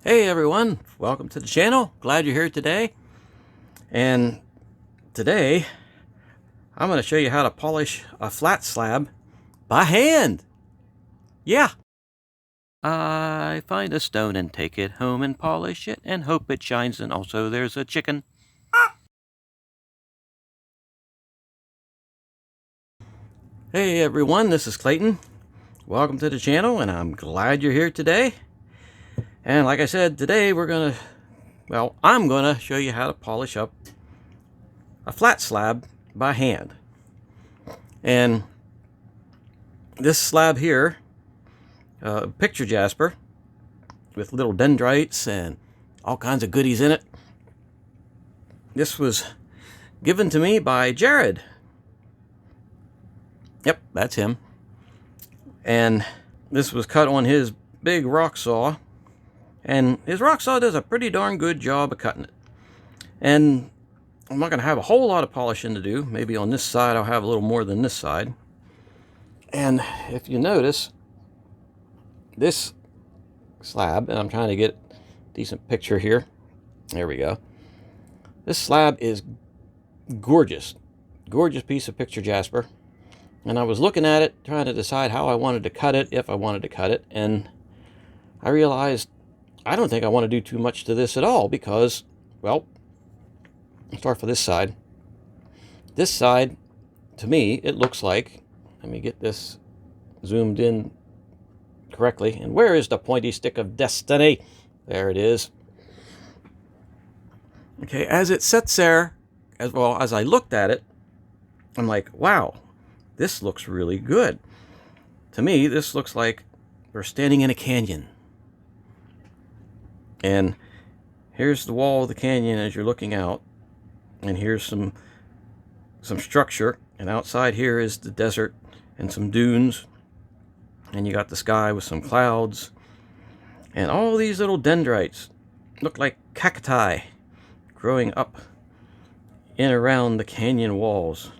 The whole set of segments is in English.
Hey everyone, welcome to the channel. Glad you're here today. And today I'm going to show you how to polish a flat slab by hand. Yeah. I find a stone and take it home and polish it and hope it shines, and also there's a chicken. Hey everyone, this is Clayton. Welcome to the channel, and I'm glad you're here today. And like I said, today I'm gonna show you how to polish up a flat slab by hand. And this slab here, picture jasper with little dendrites and all kinds of goodies in it. This was given to me by Jared. Yep, that's him. And this was cut on his big rock saw. And his rock saw does a pretty darn good job of cutting it. And I'm not going to have a whole lot of polishing to do. Maybe on this side I'll have a little more than this side. And if you notice, this slab, and I'm trying to get a decent picture here. There we go. This slab is gorgeous. Gorgeous piece of picture jasper. And I was looking at it, trying to decide how I wanted to cut it, if I wanted to cut it. And I realized I don't think I want to do too much to this at all because, well, I'll start for this side. This side, to me, it looks like, let me get this zoomed in correctly. And where is the pointy stick of destiny? There it is. Okay, as it sits there, as well as I looked at it, I'm like, wow, this looks really good. To me, this looks like we're standing in a canyon. And here's the wall of the canyon as you're looking out. And here's some structure. And outside here is the desert and some dunes. And you got the sky with some clouds. And all these little dendrites look like cacti growing up in around the canyon walls.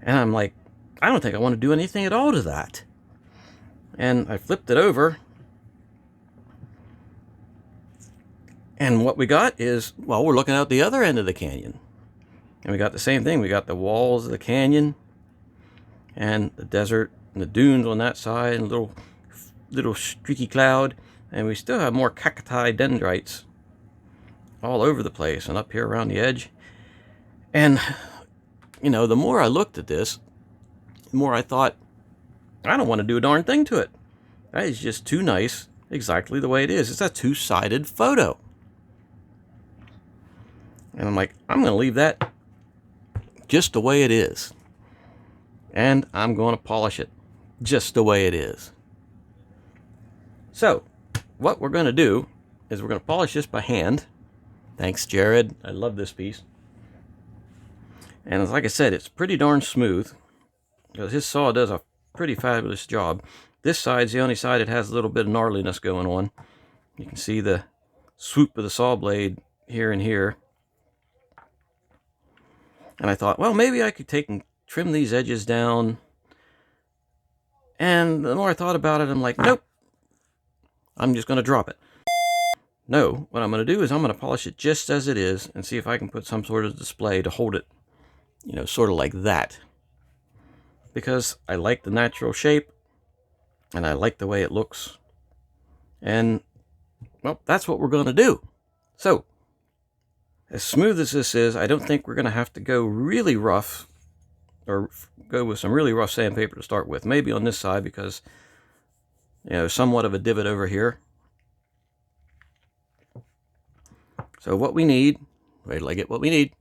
And I'm like, I don't think I want to do anything at all to that. And I flipped it over. And what we got is, well, we're looking out the other end of the canyon. And we got the same thing. We got the walls of the canyon and the desert and the dunes on that side and a little streaky cloud. And we still have more cacti dendrites all over the place and up here around the edge. And, you know, the more I looked at this, the more I thought, I don't want to do a darn thing to it. That is just too nice, exactly the way it is. It's a two-sided photo. And I'm like, I'm going to leave that just the way it is. And I'm going to polish it just the way it is. So, what we're going to do is we're going to polish this by hand. Thanks, Jared. I love this piece. And like I said, it's pretty darn smooth, because his saw does a pretty fabulous job. This side's the only side that has a little bit of gnarliness going on. You can see the swoop of the saw blade here and here. And I thought, well, maybe I could take and trim these edges down. And the more I thought about it, I'm like, nope. I'm just going to drop it. No, what I'm going to do is I'm going to polish it just as it is and see if I can put some sort of display to hold it, you know, sort of like that. Because I like the natural shape and I like the way it looks. And, well, that's what we're going to do. So, as smooth as this is, I don't think we're going to have to go really rough or go with some really rough sandpaper to start with. Maybe on this side because, you know, somewhat of a divot over here. So what we need, wait till I get what we need.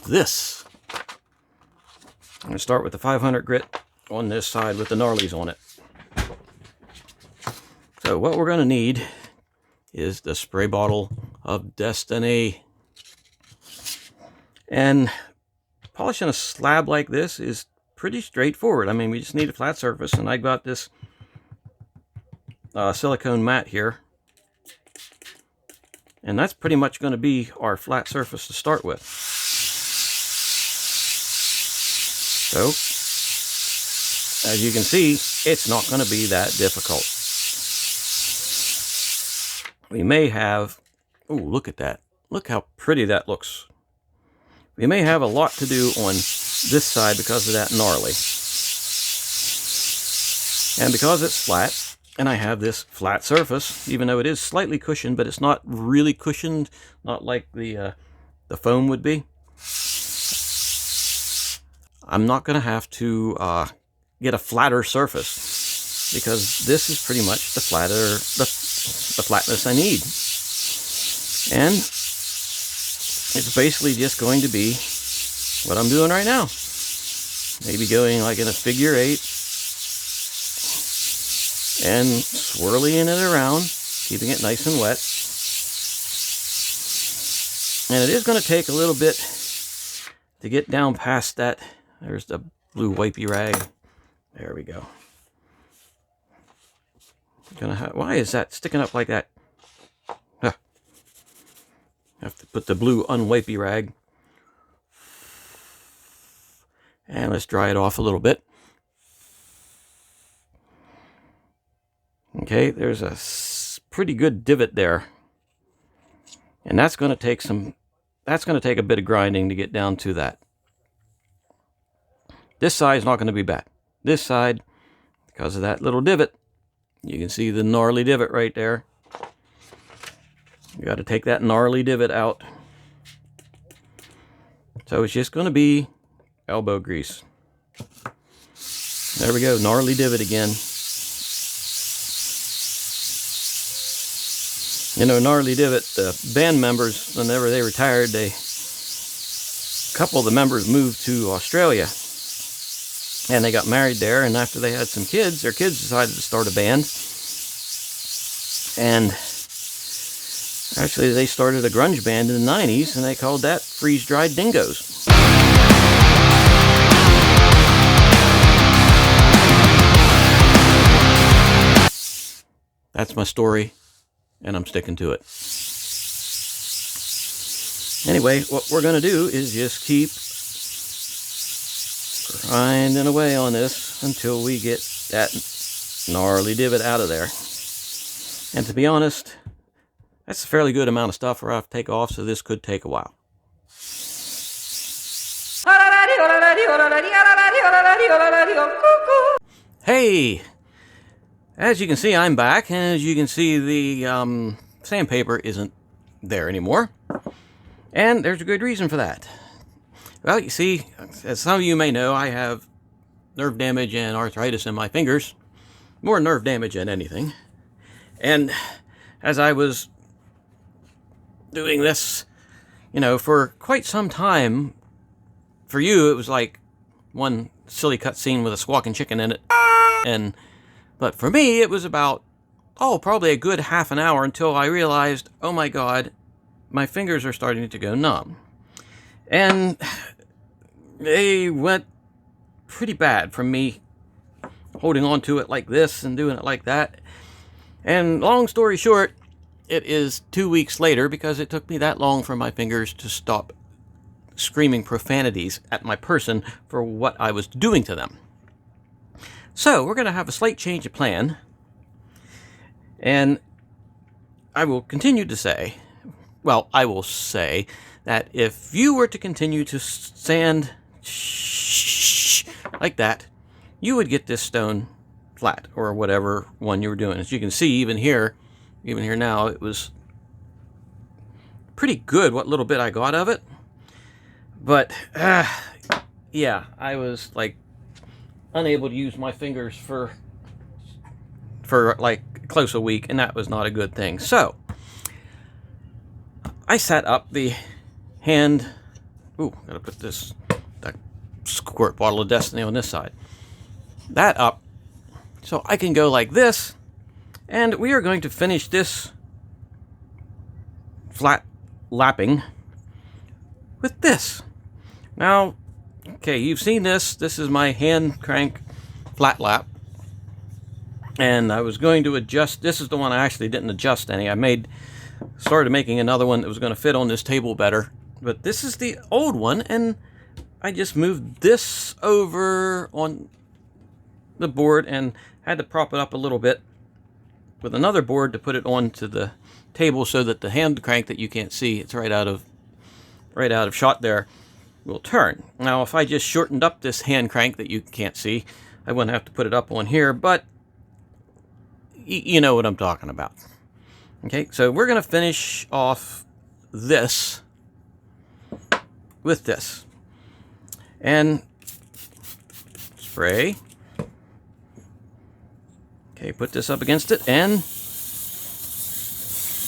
This. I'm going to start with the 500 grit on this side with the gnarlies on it. So what we're going to need is the spray bottle of destiny. And polishing a slab like this is pretty straightforward. I mean, we just need a flat surface, and I got this silicone mat here. And that's pretty much going to be our flat surface to start with. So, as you can see, it's not going to be that difficult. We may have, oh, look at that. Look how pretty that looks. We may have a lot to do on this side because of that gnarly. And because it's flat, and I have this flat surface, even though it is slightly cushioned, but it's not really cushioned, not like the foam would be. I'm not going to have to get a flatter surface, because this is pretty much the flatness I need. And it's basically just going to be what I'm doing right now. Maybe going like in a figure 8 and swirling it around, keeping it nice and wet. And it is going to take a little bit to get down past that. There's the blue wipey rag. There we go. Why is that sticking up like that? Huh. Have to put the blue unwipey rag. And let's dry it off a little bit. Okay, there's a pretty good divot there. And that's going to take a bit of grinding to get down to that. This side is not going to be bad. This side, because of that little divot, you can see the gnarly divot right there. You got to take that gnarly divot out. So it's just going to be elbow grease. There we go, gnarly divot again. You know, gnarly divot, the band members, whenever they retired, a couple of the members moved to Australia. And they got married there, and after they had some kids, their kids decided to start a band. And actually, they started a grunge band in the 90s, and they called that Freeze-Dried Dingoes. That's my story, and I'm sticking to it. Anyway, what we're going to do is just keep grinding away on this until we get that gnarly divot out of there. And to be honest, that's a fairly good amount of stuff for us to take off, so this could take a while. Hey! As you can see, I'm back, and as you can see, the sandpaper isn't there anymore. And there's a good reason for that. Well, you see, as some of you may know, I have nerve damage and arthritis in my fingers. More nerve damage than anything. And as I was doing this, you know, for quite some time, for you, it was like one silly cutscene with a squawking chicken in it. But for me, it was about, probably a good half an hour until I realized, oh my God, my fingers are starting to go numb. And they went pretty bad from me holding on to it like this and doing it like that. And long story short, it is 2 weeks later, because it took me that long for my fingers to stop screaming profanities at my person for what I was doing to them. So we're going to have a slight change of plan. And I will continue to say, well, I will say that if you were to continue to sand like that, you would get this stone flat, or whatever one you were doing. As you can see, even here now, it was pretty good what little bit I got of it. But, yeah, I was like unable to use my fingers for like close a week, and that was not a good thing. So I set up the hand. Ooh, gotta put that squirt bottle of destiny on this side. That up, so I can go like this, and we are going to finish this flat lapping with this. Now, okay, you've seen this. This is my hand crank flat lap. And I was going to adjust. This is the one I actually didn't adjust any. I started making another one that was going to fit on this table better. But this is the old one, and I just moved this over on the board and had to prop it up a little bit with another board to put it onto the table so that the hand crank that you can't see, it's right out of shot there, will turn. Now if I just shortened up this hand crank that you can't see, I wouldn't have to put it up on here, but you know what I'm talking about. Okay, so we're going to finish off this with this. And spray. Okay, put this up against it, and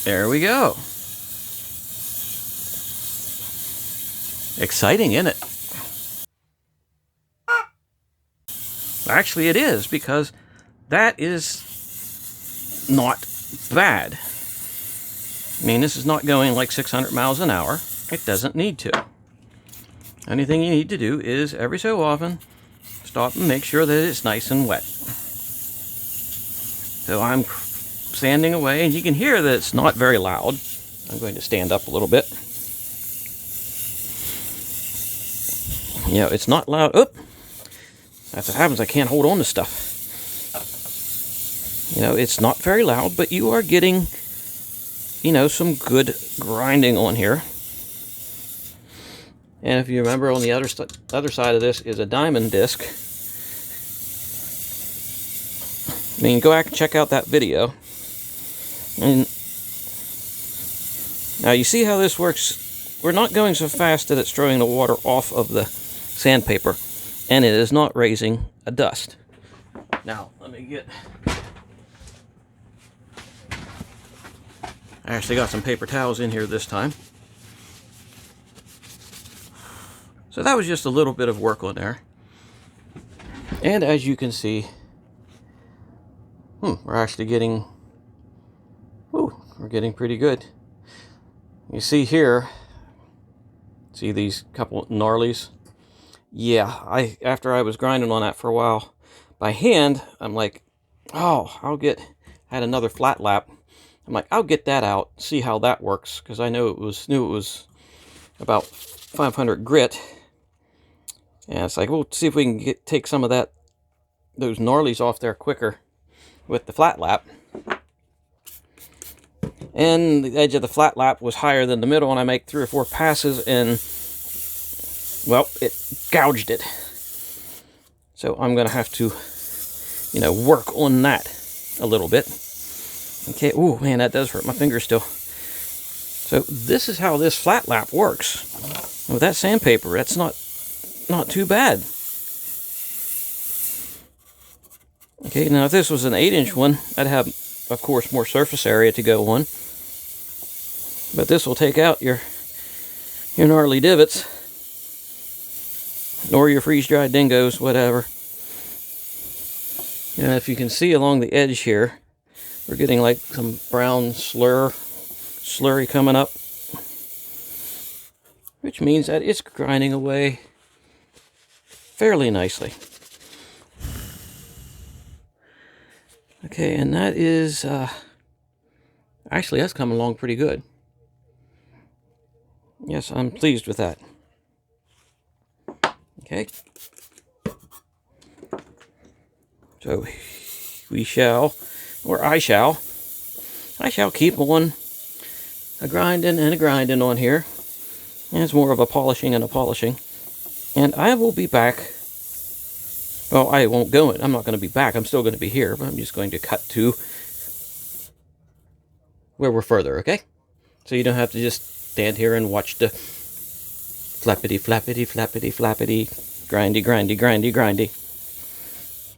there we go. Exciting, isn't it? Actually, it is, because that is not bad. I mean, this is not going like 600 miles an hour. It doesn't need to. Anything you need to do is every so often stop and make sure that it's nice and wet. So I'm sanding away, and you can hear that it's not very loud. I'm going to stand up a little bit. You know, it's not loud. Oop! That's what happens. I can't hold on to stuff. You know, it's not very loud, but you are getting, you know, some good grinding on here. And if you remember, on the other side of this is a diamond disc. I mean, go back and check out that video. And now you see how this works. We're not going so fast that it's throwing the water off of the sandpaper, and it is not raising a dust. Now, let me get... I actually got some paper towels in here this time. So that was just a little bit of work on there. And as you can see, we're actually getting, we're getting pretty good. You see here, see these couple gnarlies? Yeah, after I was grinding on that for a while by hand, I'm like, oh, had another flat lap. I'm like, I'll get that out, see how that works, because I knew it was about 500 grit. And it's like, we'll see if we can take some of those gnarlies off there quicker with the flat lap. And the edge of the flat lap was higher than the middle, and I make 3 or 4 passes, and well, it gouged it. So I'm gonna have to, you know, work on that a little bit. Okay, ooh, man, that does hurt my fingers still. So this is how this flat lap works. With that sandpaper, that's not too bad. Okay, now if this was an 8-inch one, I'd have, of course, more surface area to go on. But this will take out your gnarly divots, or your freeze-dried dingoes, whatever. And if you can see along the edge here, we're getting like some brown slurry coming up, which means that it's grinding away fairly nicely. Okay, and that is, actually that's coming along pretty good. Yes, I'm pleased with that. Okay. So we shall, or I shall keep on a grinding and a grinding on here. And it's more of a polishing and a polishing. And I will be back. Well, I won't go in. I'm not going to be back. I'm still going to be here, but I'm just going to cut to where we're further, okay? So you don't have to just stand here and watch the flappity, flappity, flappity, flappity, grindy, grindy, grindy, grindy.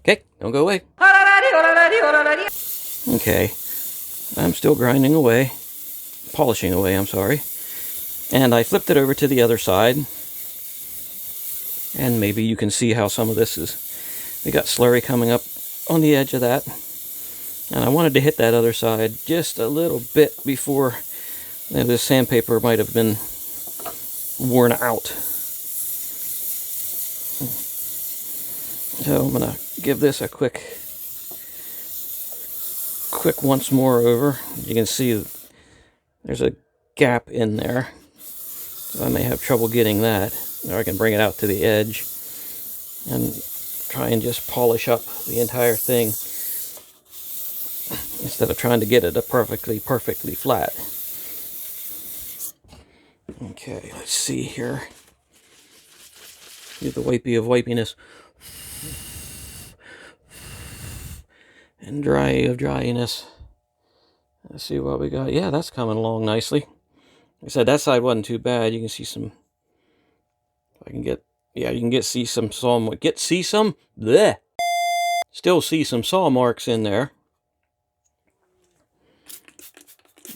Okay, don't go away. Okay, I'm still grinding away, polishing away, I'm sorry. And I flipped it over to the other side. And maybe you can see how some of this is, we got slurry coming up on the edge of that. And I wanted to hit that other side just a little bit before this sandpaper might have been worn out. So I'm going to give this a quick once more over. You can see there's a gap in there. So I may have trouble getting that. Or I can bring it out to the edge and try and just polish up the entire thing instead of trying to get it a perfectly flat. Okay, let's see here. Get the wipey of wipiness and dry of dryness. Let's see what we got. Yeah, that's coming along nicely. Like I said, that side wasn't too bad. You can see some. If I can get, yeah, you can see some saw. Bleh. Still see some saw marks in there.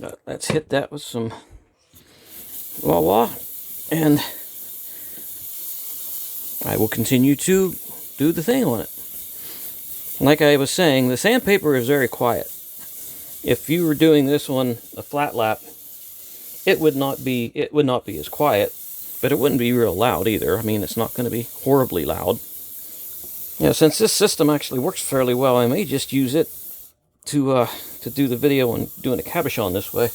But let's hit that with some Wawa, and I will continue to do the thing on it. Like I was saying, the sandpaper is very quiet. If you were doing this on a flat lap, it would not be as quiet, but it wouldn't be real loud either. I mean, it's not going to be horribly loud. Yeah, since this system actually works fairly well, I may just use it to do the video on doing a cabochon this way.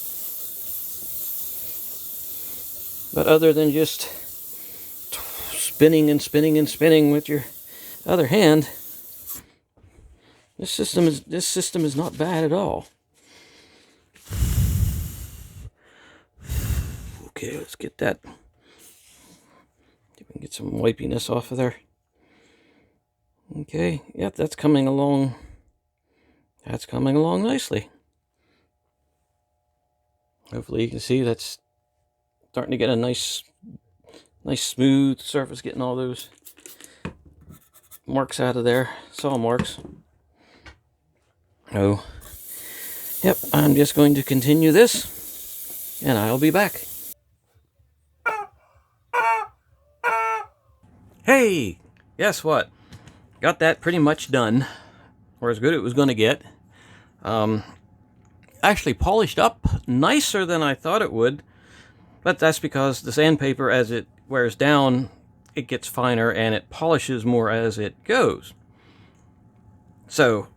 But other than just spinning and spinning and spinning with your other hand, this system is not bad at all. Okay, let's get that. See if we can get some wipiness off of there. Okay, yep, that's coming along. That's coming along nicely. Hopefully you can see that's starting to get a nice smooth surface, getting all those marks out of there, saw marks. Oh, yep, I'm just going to continue this, and I'll be back. Hey, guess what? Got that pretty much done, or as good as it was going to get. Actually polished up nicer than I thought it would, but that's because the sandpaper, as it wears down, it gets finer and it polishes more as it goes. So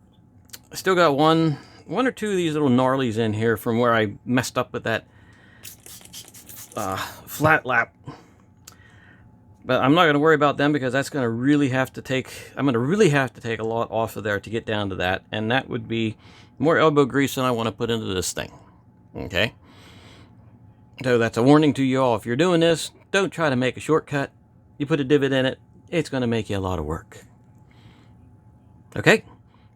I still got one or two of these little gnarlies in here from where I messed up with that flat lap. But I'm not going to worry about them because that's going to really have to take, I'm going to really have to take a lot off of there to get down to that. And that would be more elbow grease than I want to put into this thing. Okay? So that's a warning to you all. If you're doing this, don't try to make a shortcut. You put a divot in it, it's going to make you a lot of work. Okay?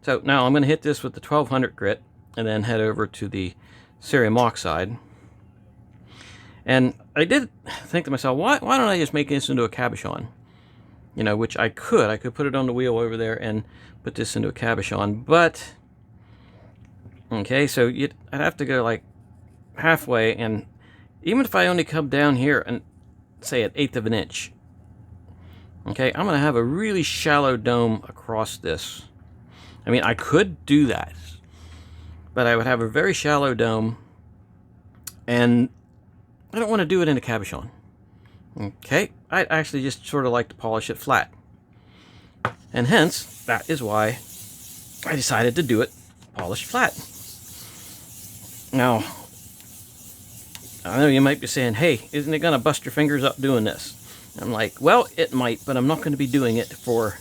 So now I'm going to hit this with the 1200 grit and then head over to the cerium oxide. And I did think to myself, why don't I just make this into a cabochon? You know, which I could. I could put it on the wheel over there and put this into a cabochon. But, okay, so I'd have to go like halfway. And even if I only come down here and say 1/8 of an inch, okay, I'm going to have a really shallow dome across this. I mean, I could do that, but I would have a very shallow dome, and I don't want to do it in a cabochon. Okay, I actually just sort of like to polish it flat. And hence, that is why I decided to do it polished flat. Now, I know you might be saying, hey, isn't it going to bust your fingers up doing this? I'm like, well, it might, but I'm not going to be doing it for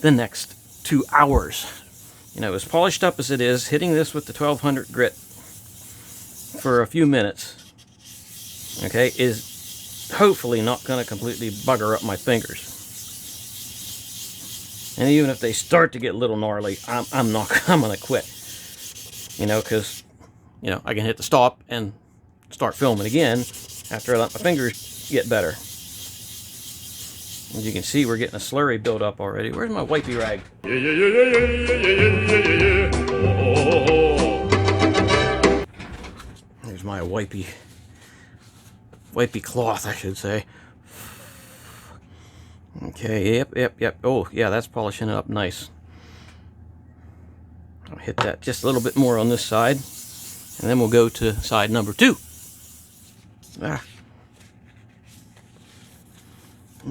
the next 2 hours. You know, as polished up as it is, hitting this with the 1200 grit for a few minutes, okay, is hopefully not going to completely bugger up my fingers. And even if they start to get a little gnarly, I'm going to quit. You know, because, you know, I can hit the stop and start filming again after I let my fingers get better. As you can see, we're getting a slurry build up already. Where's my wipey rag? There's my wipey cloth, I should say. Okay, yep. Oh, yeah, that's polishing it up nice. I'll hit that just a little bit more on this side, and then we'll go to side number 2.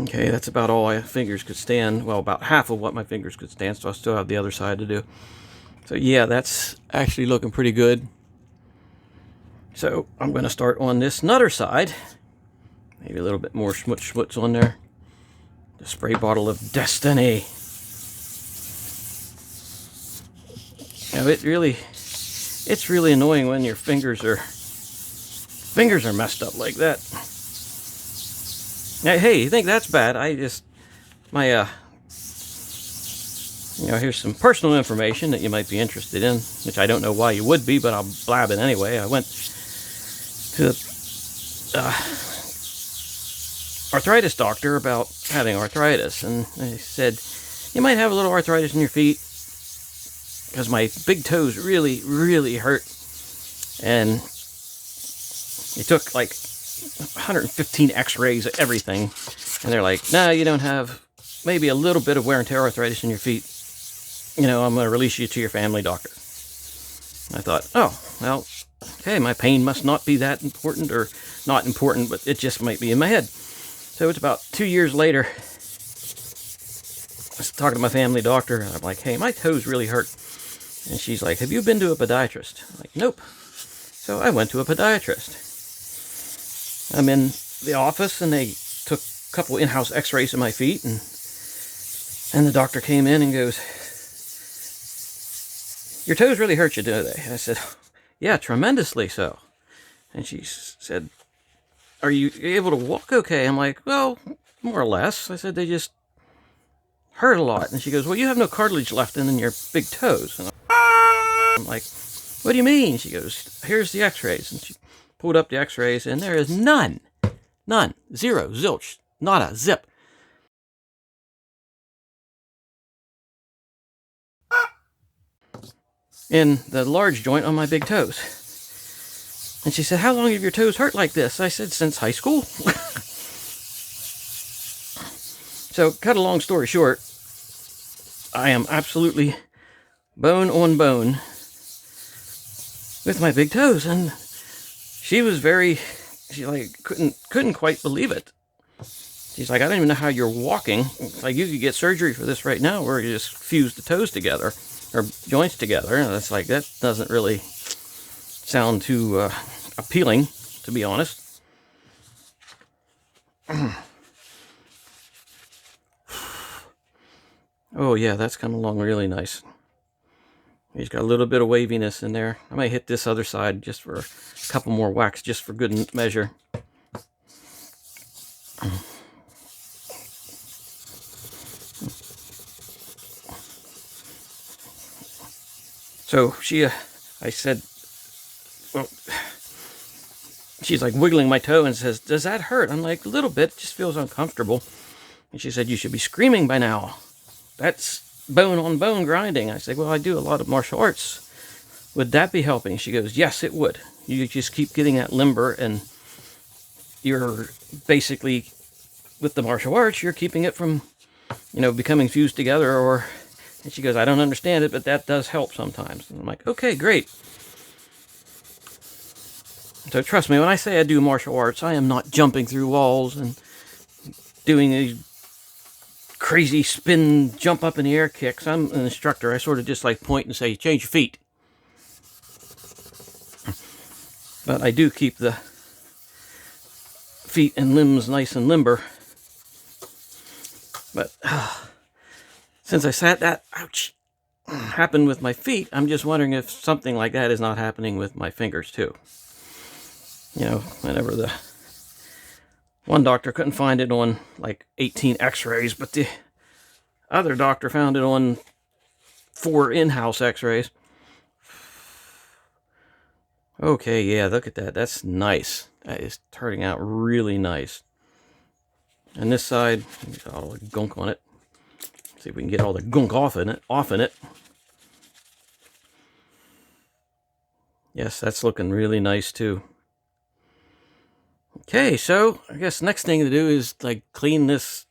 Okay, that's about all my fingers could stand. Well, about half of what my fingers could stand, so I still have the other side to do. So yeah, that's actually looking pretty good. So I'm going to start on this nutter side. Maybe a little bit more schmutz on there. The spray bottle of destiny. Now it's really annoying when your fingers are messed up like that. Now, hey, you think that's bad? Here's some personal information that you might be interested in, which I don't know why you would be, but I'll blab it anyway. I went to the arthritis doctor about having arthritis, and they said, you might have a little arthritis in your feet, because my big toes really, really hurt. And they took like 115 x-rays of everything, and they're like, no, you don't have, maybe a little bit of wear and tear arthritis in your feet. I'm going to release you to your family doctor. I thought, oh, well, okay, my pain must not be that important, or not important, but it just might be in my head. So it's about 2 years later, I was talking to my family doctor, and I'm like, hey, my toes really hurt. And she's like, have you been to a podiatrist? I'm like, nope. So I went to a podiatrist. I'm in the office, and they took a couple in-house x-rays of my feet, and the doctor came in and goes, your toes really hurt you, do they? I said, yeah, tremendously so. And she said, are you able to walk okay? I'm like, well, more or less. I said, they just hurt a lot. And she goes, well, you have no cartilage left in your big toes. And I'm like, what do you mean? She goes, here's the x-rays. And she pulled up the x-rays, and there is none, zero, zilch, nada, zip. In the large joint on my big toes. And she said, how long have your toes hurt like this? I said, since high school. So, cut a long story short, I am absolutely bone on bone with my big toes. And she was she couldn't quite believe it. She's like, I don't even know how you're walking. It's like, you could get surgery for this right now, where you just fuse the toes together, or joints together. And it's like, that doesn't really sound too appealing, to be honest. Oh yeah, that's coming along really nice. He's got a little bit of waviness in there. I might hit this other side just for a couple more whacks, just for good measure. So I said, well, she's like wiggling my toe and says, does that hurt? I'm like, a little bit, it just feels uncomfortable. And she said, you should be screaming by now. That's bone on bone grinding. I said, well, I do a lot of martial arts. Would that be helping? She goes, yes, it would. You just keep getting that limber, and you're basically, with the martial arts, you're keeping it from, becoming fused together. And she goes, I don't understand it, but that does help sometimes. And I'm like, okay, great. So trust me, when I say I do martial arts, I am not jumping through walls and doing these crazy spin, jump up in the air kicks. I'm an instructor. I sort of just like point and say, change your feet. But I do keep the feet and limbs nice and limber. But since I said that, ouch, happened with my feet, I'm just wondering if something like that is not happening with my fingers too. Whenever the one doctor couldn't find it on like 18 x-rays, but the other doctor found it on 4 in-house x-rays. Okay, yeah, look at that. That's nice. That is turning out really nice. And this side, got all the gunk on it. See if we can get all the gunk off in it. Yes, that's looking really nice too. Okay, so I guess next thing to do is like clean this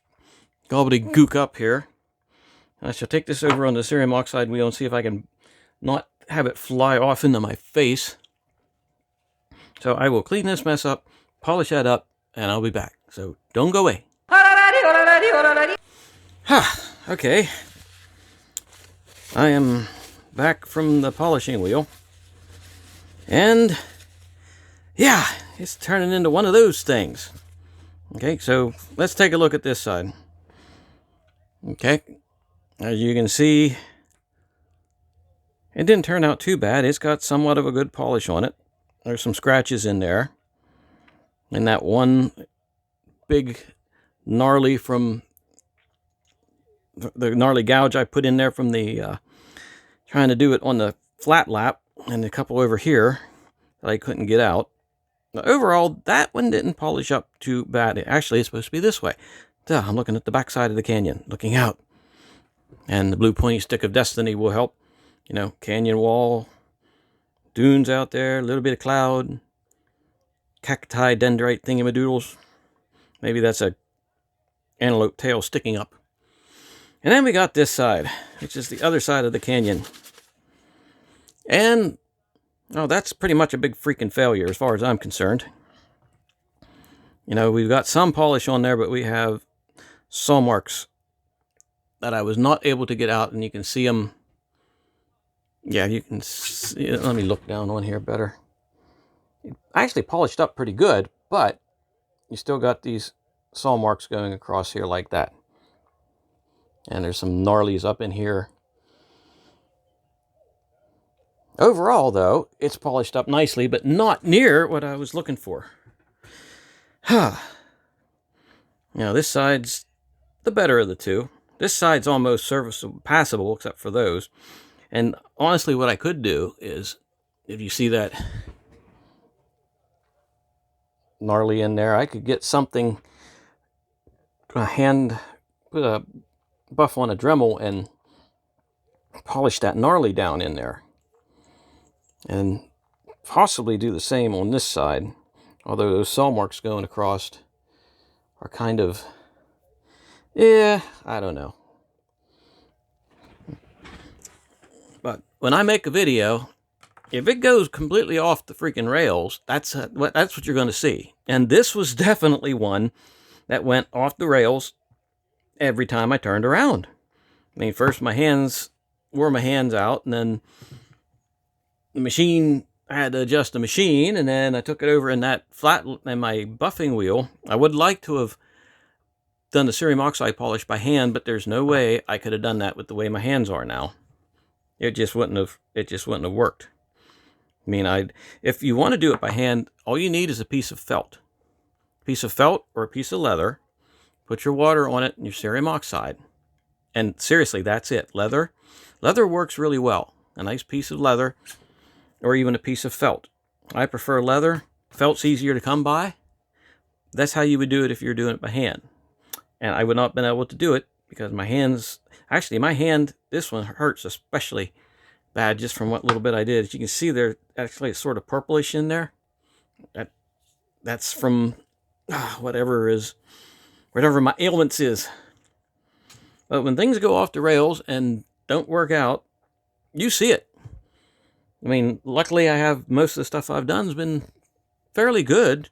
gobbledygook up here. I shall take this over on the cerium oxide wheel and see if I can not have it fly off into my face. So I will clean this mess up, polish that up, and I'll be back. So don't go away. Okay. I am back from the polishing wheel. And yeah, it's turning into one of those things. Okay, so let's take a look at this side. Okay, as you can see, it didn't turn out too bad. It's got somewhat of a good polish on it. There's some scratches in there. And that one big gnarly from the gnarly gouge I put in there from the trying to do it on the flat lap, and a couple over here that I couldn't get out. Now, overall, that one didn't polish up too bad. Actually, it's supposed to be this way. Duh, I'm looking at the back side of the canyon, looking out. And the blue pointy stick of destiny will help. You know, canyon wall, dunes out there, a little bit of cloud, cacti dendrite thingamadoodles. Maybe that's a antelope tail sticking up. And then we got this side, which is the other side of the canyon. And, oh, that's pretty much a big freaking failure as far as I'm concerned. You know, we've got some polish on there, but we have saw marks that I was not able to get out, and you can see them. Yeah, you can see, let me look down on here better. It actually polished up pretty good, but you still got these saw marks going across here like that. And there's some gnarlies up in here. Overall, though, it's polished up nicely, but not near what I was looking for. Now, this side's the better of the two. This side's almost serviceable, passable, except for those. And honestly, what I could do is, if you see that gnarly in there, I could get something, put a buff on a Dremel and polish that gnarly down in there. And possibly do the same on this side. Although those saw marks going across are kind of, yeah, I don't know. But when I make a video, if it goes completely off the freaking rails, that's what you're going to see. And this was definitely one that went off the rails every time I turned around. I mean, first wore my hands out, and then the machine, I had to adjust the machine, and then I took it over in that flat, and my buffing wheel. I would like to have done the cerium oxide polish by hand, but there's no way I could have done that with the way my hands are now. It just wouldn't have worked. I mean, if you want to do it by hand, all you need is a piece of felt. A piece of felt or a piece of leather. Put your water on it and your cerium oxide. And seriously, that's it. Leather works really well. A nice piece of leather or even a piece of felt. I prefer leather. Felt's easier to come by. That's how you would do it if you're doing it by hand. And I would not have been able to do it because my hands, actually my hand, this one hurts especially bad just from what little bit I did. As you can see, there actually it's sort of purplish in there. That's from whatever my ailments is. But when things go off the rails and don't work out, you see it. I mean, luckily I have most of the stuff I've done has been fairly good.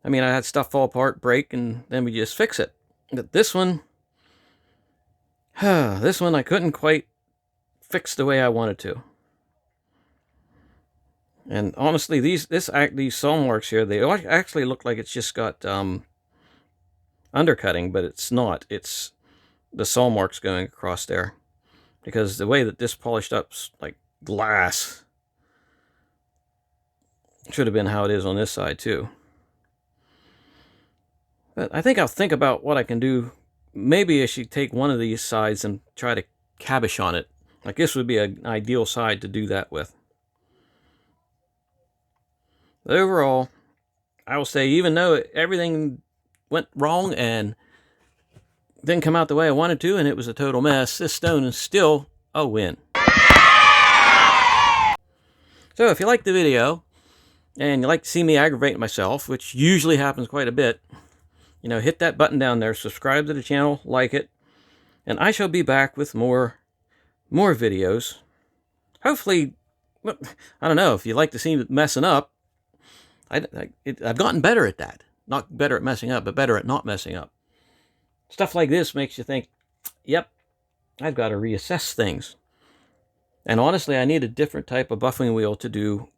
I mean, I had stuff fall apart, break, and then we just fix it. But this one I couldn't quite fix the way I wanted to. And honestly, these saw marks here, they actually look like it's just got undercutting, but it's not. It's the saw marks going across there. Because the way that this polished up's like glass. Should have been how it is on this side too. But I think I'll think about what I can do. Maybe I should take one of these sides and try to caboose on it. Like this would be an ideal side to do that with. But overall, I will say, even though everything went wrong and didn't come out the way I wanted to, and it was a total mess, this stone is still a win. So if you like the video, and you like to see me aggravate myself, which usually happens quite a bit, you know, hit that button down there, subscribe to the channel, like it, and I shall be back with more videos. Hopefully, I don't know, if you like to see me messing up, I've gotten better at that. Not better at messing up, but better at not messing up. Stuff like this makes you think, yep, I've got to reassess things. And honestly, I need a different type of buffing wheel to do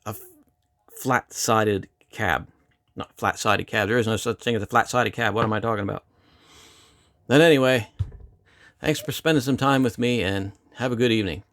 a flat-sided cab. Not flat-sided cab. There is no such thing as a flat-sided cab. What am I talking about? But anyway, thanks for spending some time with me, and have a good evening.